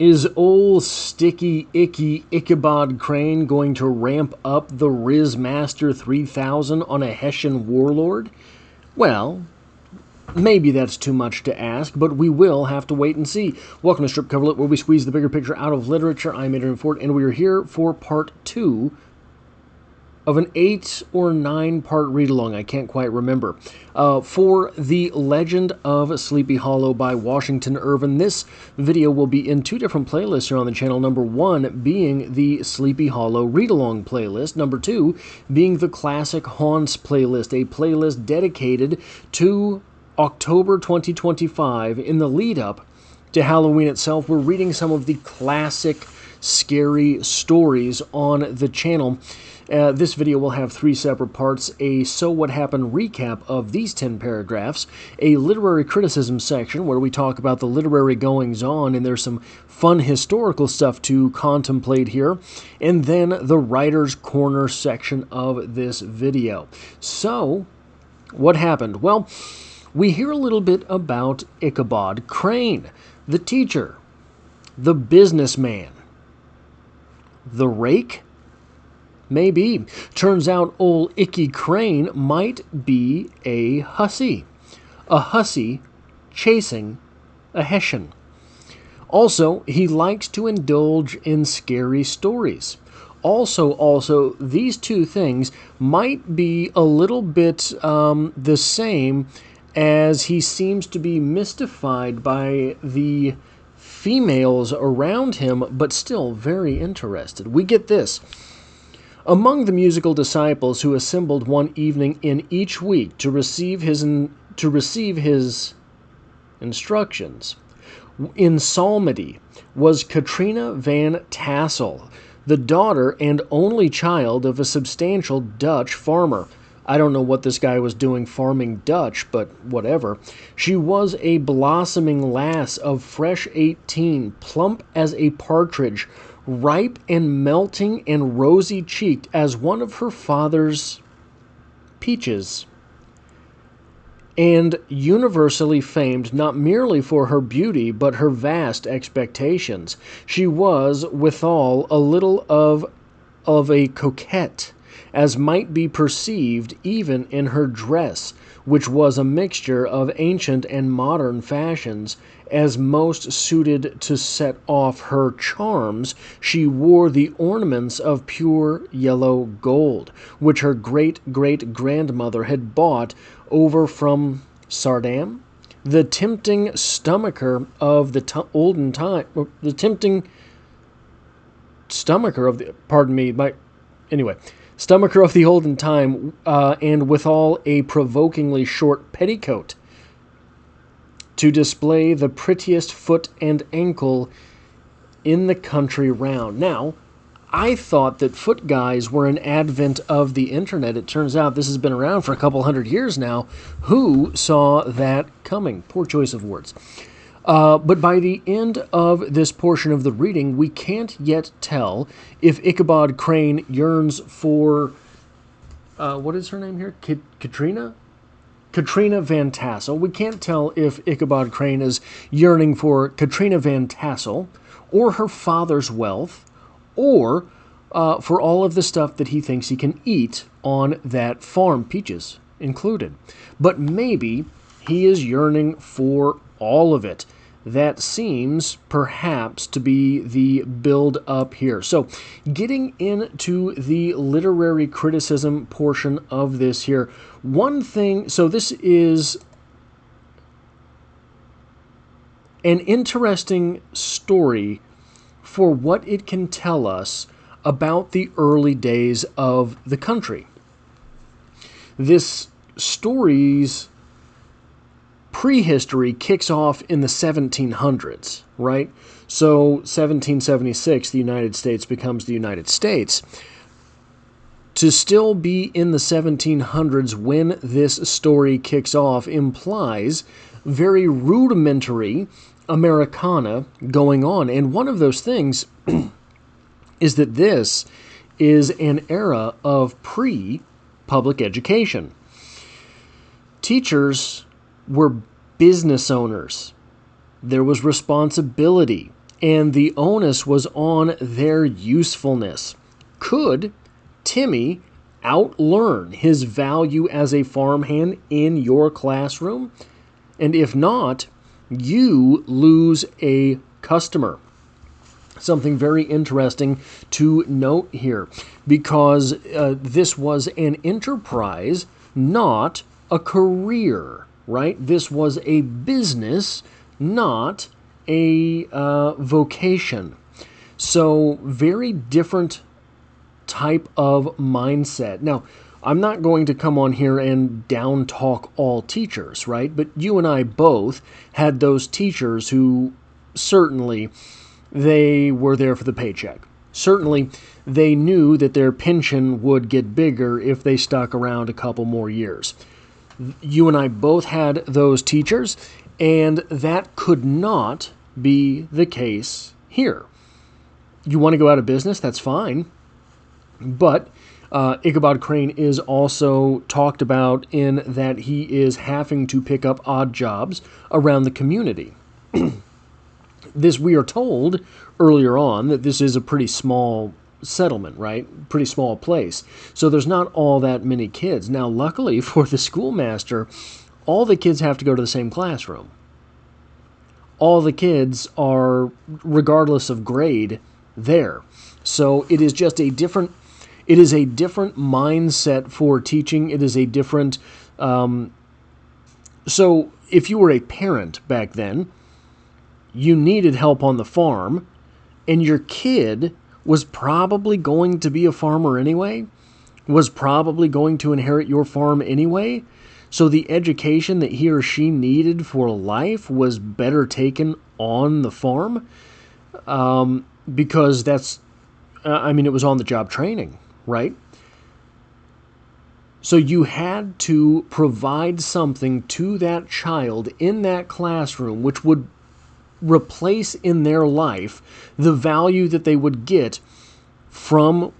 Is ol' sticky, icky Ichabod Crane going to ramp up the Riz Master 3000 on a Hessian warlord? Well, maybe that's too much to ask, but we will have to wait and see. Welcome to Strip Coverlet, where we squeeze the bigger picture out of literature. I'm Adrian Ford, and we are here for part 2 of an 8 or 9 part read-along, I can't quite remember, for The Legend of Sleepy Hollow by Washington Irving. This video will be in 2 different playlists here on the channel. Number 1 being the Sleepy Hollow read-along playlist. Number 2 being the Classic Haunts playlist, a playlist dedicated to October 2025 in the lead-up to Halloween itself. We're reading some of the classic scary stories on the channel. This video will have 3 separate parts: a So What Happened recap of these 10 paragraphs, a literary criticism section where we talk about the literary goings-on, and there's some fun historical stuff to contemplate here, and then the Writer's Corner section of this video. So, what happened? Well, we hear a little bit about Ichabod Crane, the teacher, the businessman, the rake? Maybe. Turns out old Icky Crane might be a hussy chasing a Hessian. Also, he likes to indulge in scary stories. Also, these 2 things might be a little bit the same, as he seems to be mystified by the females around him, but still very interested. We get this. Among the musical disciples who assembled one evening in each week to receive his instructions in psalmody was Katrina Van Tassel, the daughter and only child of a substantial Dutch farmer. I don't know what this guy was doing farming Dutch, but whatever. She was a blossoming lass of fresh 18, plump as a partridge, ripe and melting and rosy-cheeked as one of her father's peaches, and universally famed not merely for her beauty but her vast expectations. She was, withal, a little of a coquette, as might be perceived even in her dress, which was a mixture of ancient and modern fashions. As most suited to set off her charms, she wore the ornaments of pure yellow gold, which her great-great-grandmother had bought over from Sardam, the tempting stomacher of the olden time, the tempting stomacher of the, stomacher of the olden time, and withal a provokingly short petticoat, to display the prettiest foot and ankle in the country round. Now, I thought that foot guys were an advent of the internet. It turns out this has been around for a couple hundred years now. Who saw that coming? Poor choice of words. But by the end of this portion of the reading, we can't yet tell if Ichabod Crane yearns for, what is her name here? Katrina? Katrina Van Tassel. We can't tell if Ichabod Crane is yearning for Katrina Van Tassel, or her father's wealth, or for all of the stuff that he thinks he can eat on that farm, peaches included. But maybe he is yearning for all of it. That seems perhaps to be the build-up here. So, getting into the literary criticism portion of this here, one thing, so this is an interesting story for what it can tell us about the early days of the country. This story's prehistory kicks off in the 1700s, right? So 1776, the United States becomes the United States. To still be in the 1700s when this story kicks off implies very rudimentary Americana going on. And one of those things is that this is an era of pre-public education. Teachers were business owners. There was responsibility and the onus was on their usefulness. Could Timmy outlearn his value as a farmhand in your classroom? And if not, you lose a customer. Something very interesting to note here, because this was an enterprise, not a career, right? This was a business, not a vocation. So very different type of mindset. Now, I'm not going to come on here and down talk all teachers, right? But you and I both had those teachers who certainly they were there for the paycheck. Certainly they knew that their pension would get bigger if they stuck around a couple more years. You and I both had those teachers, and that could not be the case here. You want to go out of business? That's fine. But Ichabod Crane is also talked about in that he is having to pick up odd jobs around the community. This, we are told earlier on that this is a pretty small settlement, right? Pretty small place. So there's not all that many kids. Now, luckily for the schoolmaster, all the kids have to go to the same classroom. All the kids are, regardless of grade, there. So it is just a different mindset for teaching. It is a different, so if you were a parent back then, you needed help on the farm, and your kid was probably going to be a farmer anyway, was probably going to inherit your farm anyway, so the education that he or she needed for life was better taken on the farm, because that's, it was on-the-job training, right? So you had to provide something to that child in that classroom which would replace in their life the value that they would get from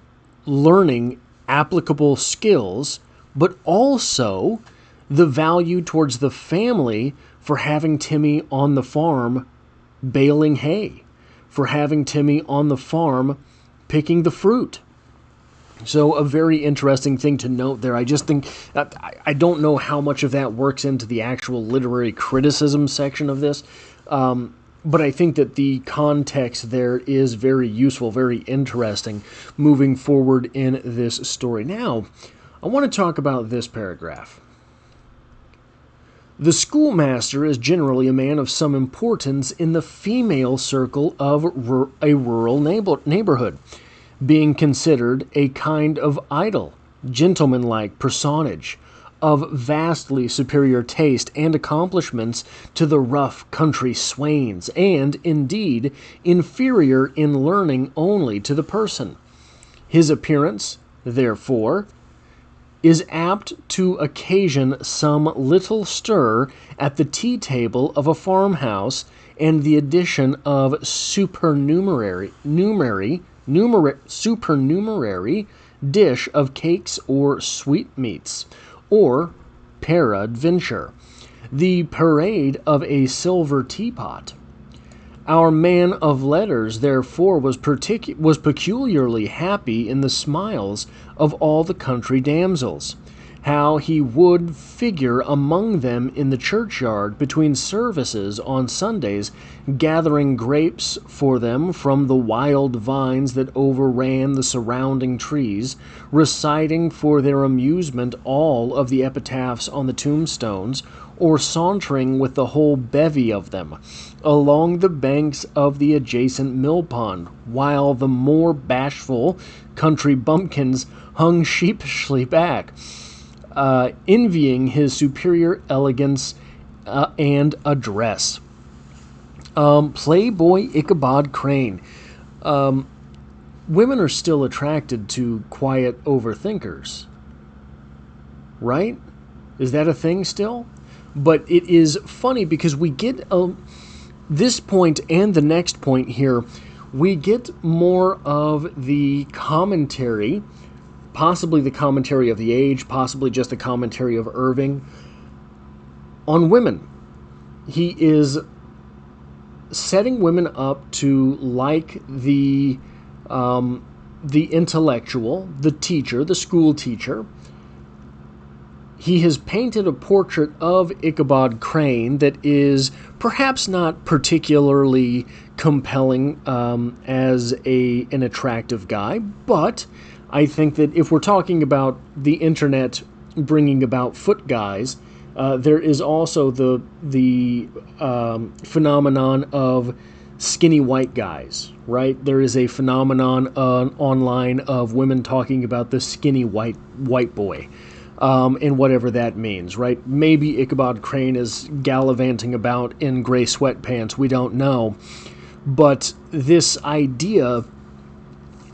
learning applicable skills, but also the value towards the family for having Timmy on the farm baling hay, for having Timmy on the farm picking the fruit. So a very interesting thing to note there. I just think, I don't know how much of that works into the actual literary criticism section of this, but I think that the context there is very useful, very interesting moving forward in this story. Now, I want to talk about this paragraph. The schoolmaster is generally a man of some importance in the female circle of a rural neighborhood, being considered a kind of idle, gentlemanlike personage, of vastly superior taste and accomplishments to the rough country swains, and, indeed, inferior in learning only to the person. His appearance, therefore, is apt to occasion some little stir at the tea-table of a farmhouse, and the addition of supernumerary dish of cakes or sweetmeats, or, peradventure, the parade of a silver teapot. Our man of letters, therefore, was peculiarly happy in the smiles of all the country damsels, how he would figure among them in the churchyard between services on Sundays, gathering grapes for them from the wild vines that overran the surrounding trees, reciting for their amusement all of the epitaphs on the tombstones, or sauntering with the whole bevy of them along the banks of the adjacent mill pond, while the more bashful country bumpkins hung sheepishly back, envying his superior elegance and address. Playboy Ichabod Crane. Women are still attracted to quiet overthinkers, right? Is that a thing still? But it is funny because we get this point and the next point here, we get more of the commentary, possibly the commentary of the age, possibly just the commentary of Irving, on women. He is setting women up to like the intellectual, the teacher, the school teacher. He has painted a portrait of Ichabod Crane that is perhaps not particularly compelling as an attractive guy, but I think that if we're talking about the internet bringing about foot guys, there is also the phenomenon of skinny white guys, right? There is a phenomenon online of women talking about the skinny white boy. And whatever that means, right? Maybe Ichabod Crane is gallivanting about in gray sweatpants, we don't know. But this idea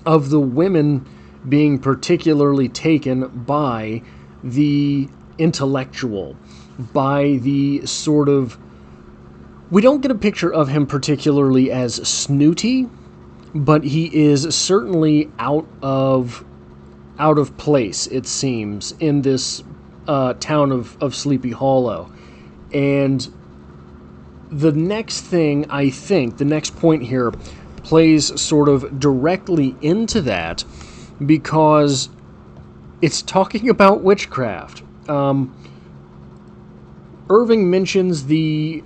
of the women being particularly taken by the intellectual, by the sort of... We don't get a picture of him particularly as snooty, but he is certainly out of place, it seems, in this town of Sleepy Hollow. And the next thing, I think, the next point here plays sort of directly into that, because it's talking about witchcraft. Irving mentions the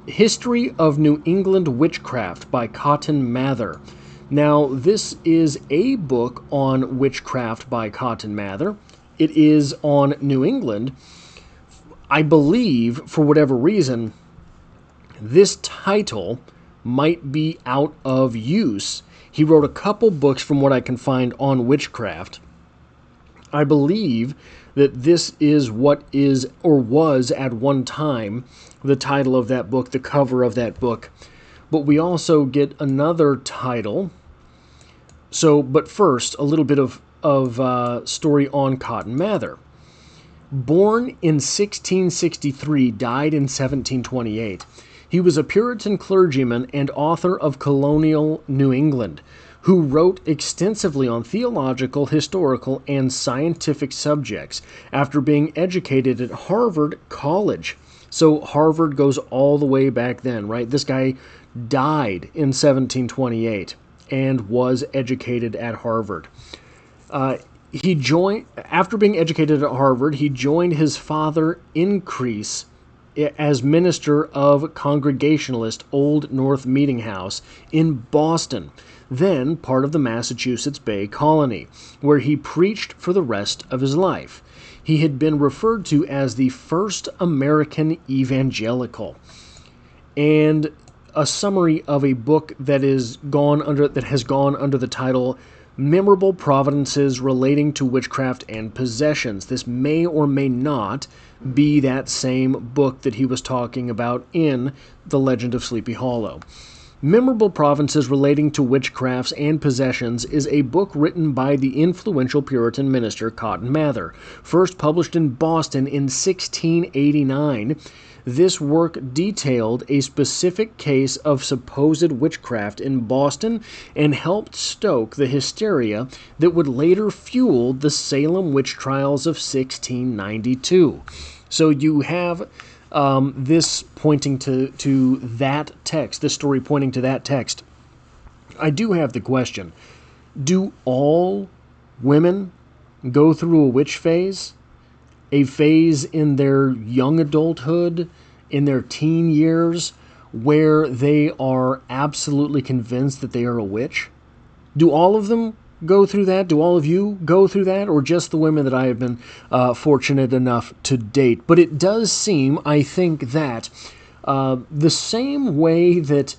History of New England Witchcraft by Cotton Mather. Now, this is a book on witchcraft by Cotton Mather. It is on New England. I believe, for whatever reason, this title might be out of use. He wrote a couple books, from what I can find, on witchcraft. I believe that this is what is, or was at one time, the title of that book, the cover of that book. But we also get another title. So, but first, a little bit of story on Cotton Mather. Born in 1663, died in 1728. He was a Puritan clergyman and author of colonial New England, who wrote extensively on theological, historical, and scientific subjects after being educated at Harvard College. So Harvard goes all the way back then, right? This guy died in 1728 and was educated at Harvard. After being educated at Harvard, he joined his father Increase as minister of Congregationalist Old North Meeting House in Boston, then part of the Massachusetts Bay Colony, where he preached for the rest of his life. He had been referred to as the first American evangelical. And a summary of a book that has gone under the title Memorable Providences Relating to Witchcraft and Possessions. This may or may not be that same book that he was talking about in The Legend of Sleepy Hollow. Memorable Providences Relating to Witchcrafts and Possessions is a book written by the influential Puritan minister Cotton Mather, first published in Boston in 1689. This work detailed a specific case of supposed witchcraft in Boston and helped stoke the hysteria that would later fuel the Salem witch trials of 1692. So you have this pointing to that text, this story pointing to that text. I do have the question, do all women go through a witch phase? A phase in their young adulthood, in their teen years, where they are absolutely convinced that they are a witch? Do all of them go through that? Do all of you go through that? Or just the women that I have been fortunate enough to date? But it does seem, I think, that the same way that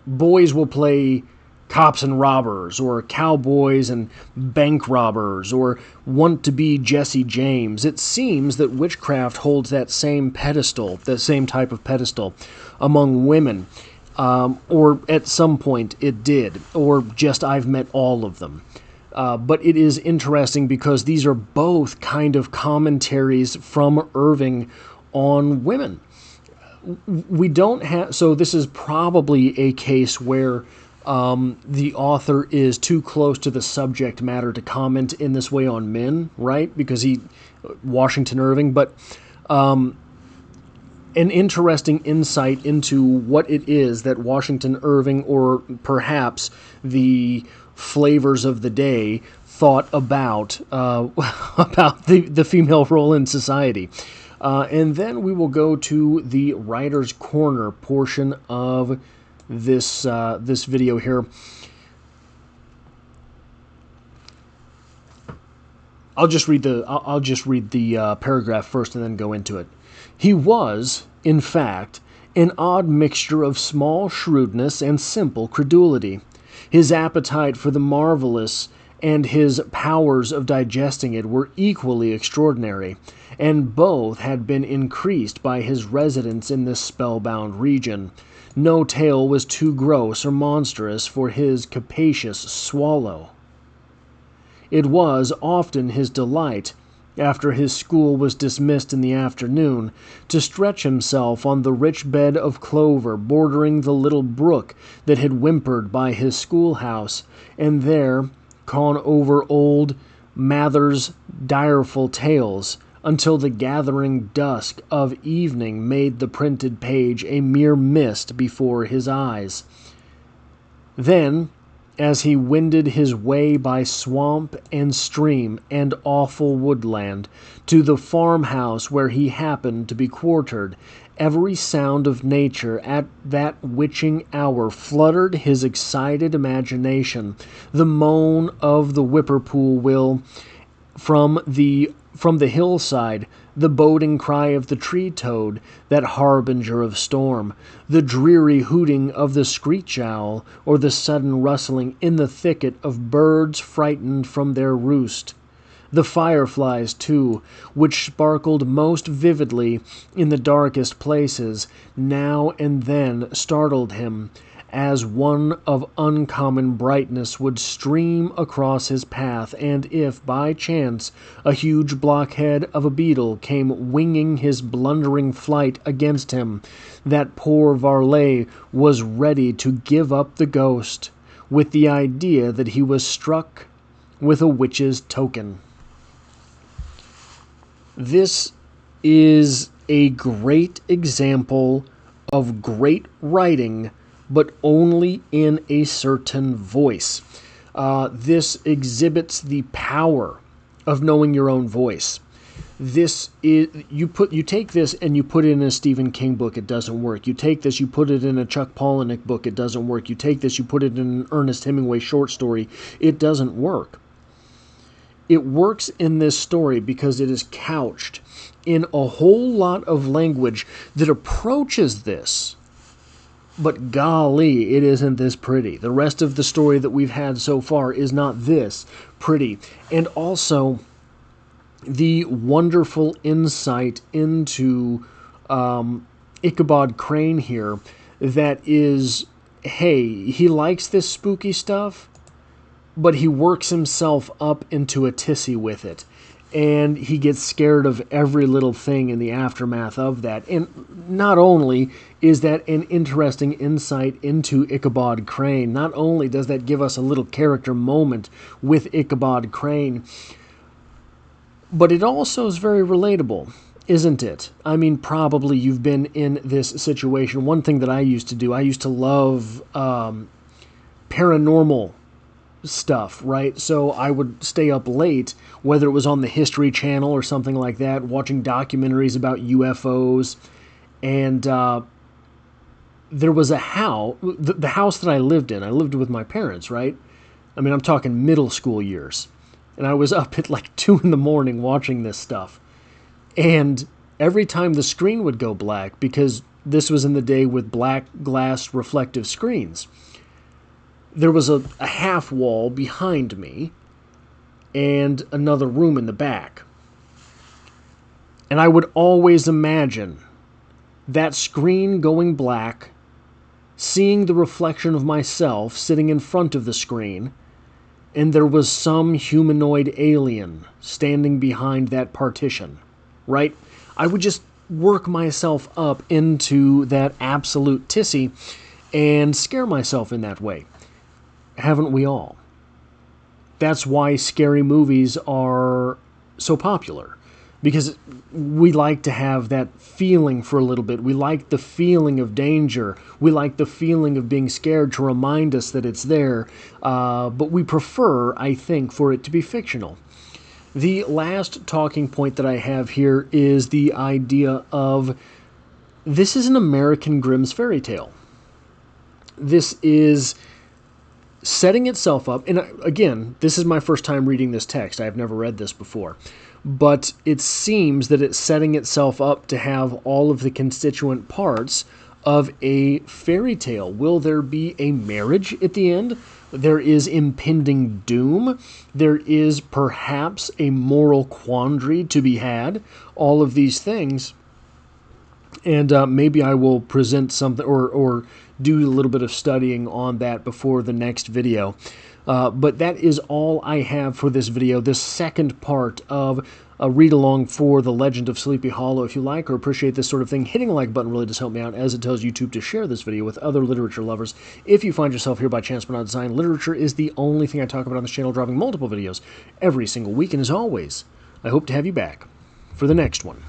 boys will play cops and robbers, or cowboys and bank robbers, or want to be Jesse James, it seems that witchcraft holds that same pedestal, that same type of pedestal among women. Or at some point it did, or just I've met all of them. But it is interesting because these are both kind of commentaries from Irving on women. We don't have, so this is probably a case where the author is too close to the subject matter to comment in this way on men, right? Because Washington Irving, but an interesting insight into what it is that Washington Irving, or perhaps the flavors of the day, thought about about the female role in society. And then we will go to the writer's corner portion of this video here. I'll just read the paragraph first and then go into it. He was, in fact, an odd mixture of small shrewdness and simple credulity. His appetite for the marvelous and his powers of digesting it were equally extraordinary, and both had been increased by his residence in this spellbound region. No tale was too gross or monstrous for his capacious swallow. It was often his delight, after his school was dismissed in the afternoon, to stretch himself on the rich bed of clover bordering the little brook that had whimpered by his schoolhouse, and there con over old Mather's direful tales, until the gathering dusk of evening made the printed page a mere mist before his eyes. Then, as he wended his way by swamp and stream and awful woodland to the farmhouse where he happened to be quartered, every sound of nature at that witching hour fluttered his excited imagination. The moan of the whippoorwill from the hillside, the boding cry of the tree-toad, that harbinger of storm, the dreary hooting of the screech-owl, or the sudden rustling in the thicket of birds frightened from their roost. The fireflies, too, which sparkled most vividly in the darkest places, now and then startled him, as one of uncommon brightness would stream across his path, and if, by chance, a huge blockhead of a beetle came winging his blundering flight against him, that poor varlet was ready to give up the ghost, with the idea that he was struck with a witch's token. This is a great example of great writing, but only in a certain voice. This exhibits the power of knowing your own voice. This is you take this and you put it in a Stephen King book, it doesn't work. You take this, you put it in a Chuck Palahniuk book, it doesn't work. You take this, you put it in an Ernest Hemingway short story, it doesn't work. It works in this story because it is couched in a whole lot of language that approaches this. But golly, it isn't this pretty. The rest of the story that we've had so far is not this pretty. And also, the wonderful insight into Ichabod Crane here, that is, hey, he likes this spooky stuff, but he works himself up into a tizzy with it. And he gets scared of every little thing in the aftermath of that. And not only is that an interesting insight into Ichabod Crane, not only does that give us a little character moment with Ichabod Crane, but it also is very relatable, isn't it? I mean, probably you've been in this situation. One thing that I used to do, I used to love paranormal stuff, right? So I would stay up late, whether it was on the History Channel or something like that, watching documentaries about UFOs. And there was a house, the house that I lived in, I lived with my parents, right? I mean, I'm talking middle school years. And I was up at like 2 in the morning watching this stuff. And every time the screen would go black, because this was in the day with black glass reflective screens, there was a half wall behind me and another room in the back. And I would always imagine that screen going black, seeing the reflection of myself sitting in front of the screen, and there was some humanoid alien standing behind that partition, right? I would just work myself up into that absolute tizzy and scare myself in that way. Haven't we all? That's why scary movies are so popular. because we like to have that feeling for a little bit. We like the feeling of danger. We like the feeling of being scared to remind us that it's there. But we prefer, I think, for it to be fictional. The last talking point that I have here is the idea of this is an American Grimm's fairy tale. This is setting itself up, and again, this is my first time reading this text. I have never read this before. But it seems that it's setting itself up to have all of the constituent parts of a fairy tale. Will there be a marriage at the end? There is impending doom. There is perhaps a moral quandary to be had. All of these things. And maybe I will present something or do a little bit of studying on that before the next video. But that is all I have for this video, this second part of a read-along for The Legend of Sleepy Hollow. If you like or appreciate this sort of thing, hitting the like button really does help me out, as it tells YouTube to share this video with other literature lovers. If you find yourself here by chance but not design, literature is the only thing I talk about on this channel, dropping multiple videos every single week. And as always, I hope to have you back for the next one.